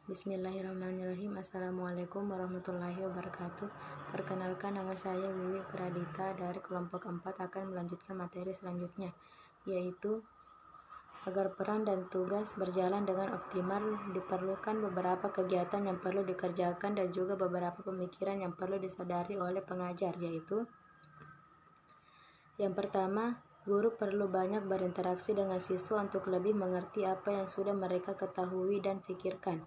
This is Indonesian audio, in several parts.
Bismillahirrahmanirrahim. Assalamualaikum warahmatullahi wabarakatuh. Perkenalkan, nama saya Wiwi Pradita dari kelompok 4 akan melanjutkan materi selanjutnya, yaitu agar peran dan tugas berjalan dengan optimal diperlukan beberapa kegiatan yang perlu dikerjakan dan juga beberapa pemikiran yang perlu disadari oleh pengajar, yaitu yang pertama, guru perlu banyak berinteraksi dengan siswa untuk lebih mengerti apa yang sudah mereka ketahui dan pikirkan.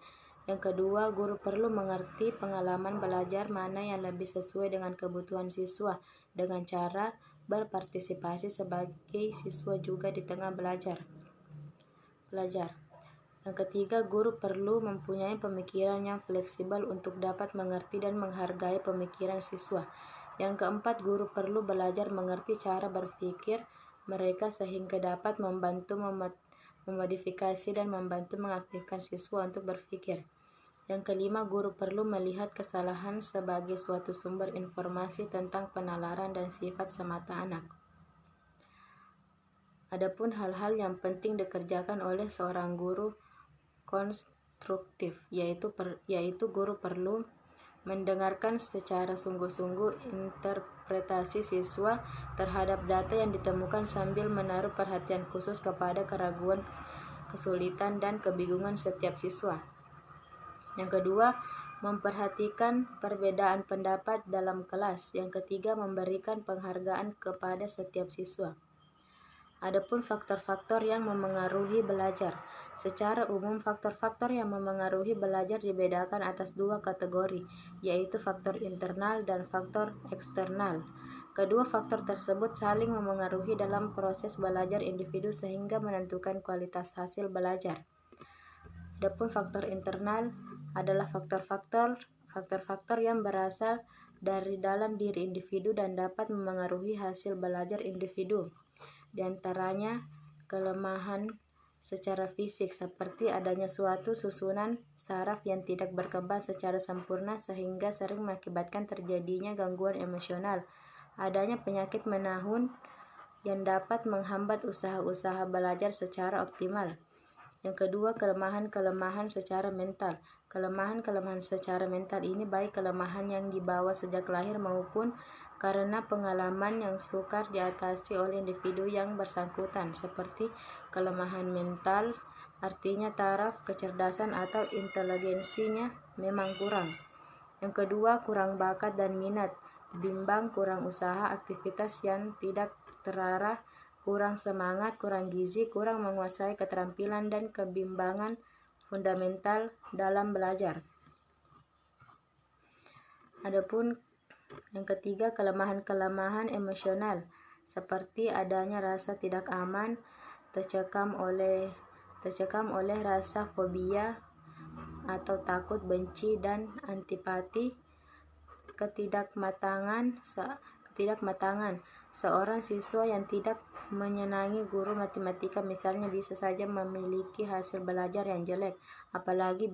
Yang kedua, guru perlu mengerti pengalaman belajar mana yang lebih sesuai dengan kebutuhan siswa dengan cara berpartisipasi sebagai siswa juga di tengah belajar. Yang ketiga, guru perlu mempunyai pemikiran yang fleksibel untuk dapat mengerti dan menghargai pemikiran siswa. Yang keempat, guru perlu belajar mengerti cara berpikir mereka sehingga dapat membantu memodifikasi dan membantu mengaktifkan siswa untuk berpikir. Yang kelima, guru perlu melihat kesalahan sebagai suatu sumber informasi tentang penalaran dan sifat semata anak. Adapun hal-hal yang penting dikerjakan oleh seorang guru konstruktif, yaitu guru perlu mendengarkan secara sungguh-sungguh interpretasi siswa terhadap data yang ditemukan sambil menaruh perhatian khusus kepada keraguan, kesulitan, dan kebingungan setiap siswa. Yang kedua, memperhatikan perbedaan pendapat dalam kelas. Yang ketiga, memberikan penghargaan kepada setiap siswa. Adapun faktor-faktor yang memengaruhi belajar. Secara umum, faktor-faktor yang memengaruhi belajar dibedakan atas dua kategori, yaitu faktor internal dan faktor eksternal. Kedua faktor tersebut saling memengaruhi dalam proses belajar individu sehingga menentukan kualitas hasil belajar. Adapun faktor internal adalah faktor-faktor yang berasal dari dalam diri individu dan dapat memengaruhi hasil belajar individu. Di antaranya kelemahan secara fisik seperti adanya suatu susunan saraf yang tidak berkembang secara sempurna sehingga sering mengakibatkan terjadinya gangguan emosional, adanya penyakit menahun yang dapat menghambat usaha-usaha belajar secara optimal. Yang kedua, kelemahan secara mental. Kelemahan secara mental ini baik kelemahan yang dibawa sejak lahir maupun karena pengalaman yang sukar diatasi oleh individu yang bersangkutan, seperti kelemahan mental, artinya taraf kecerdasan atau inteligensinya memang kurang. Yang kedua, kurang bakat dan minat, bimbang, kurang usaha, aktivitas yang tidak terarah, kurang semangat, kurang gizi, kurang menguasai keterampilan dan kebimbangan fundamental dalam belajar. Adapun yang ketiga, kelemahan emosional seperti adanya rasa tidak aman, tercekam oleh rasa fobia atau takut, benci dan antipati, ketidakmatangan. Seorang siswa yang tidak menyenangi guru matematika misalnya bisa saja memiliki hasil belajar yang jelek, apalagi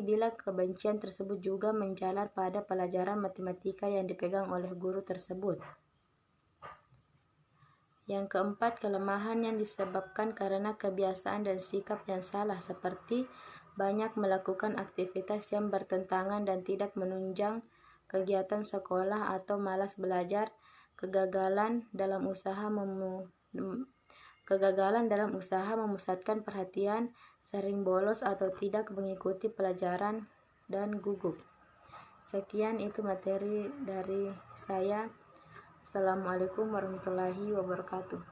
bila kebencian tersebut juga menjalar pada pelajaran matematika yang dipegang oleh guru tersebut. Yang keempat, kelemahan yang disebabkan karena kebiasaan dan sikap yang salah seperti banyak melakukan aktivitas yang bertentangan dan tidak menunjang kegiatan sekolah atau malas belajar, kegagalan dalam usaha memusatkan perhatian, sering bolos atau tidak mengikuti pelajaran, dan gugup. Sekian itu materi dari saya. Assalamualaikum warahmatullahi wabarakatuh.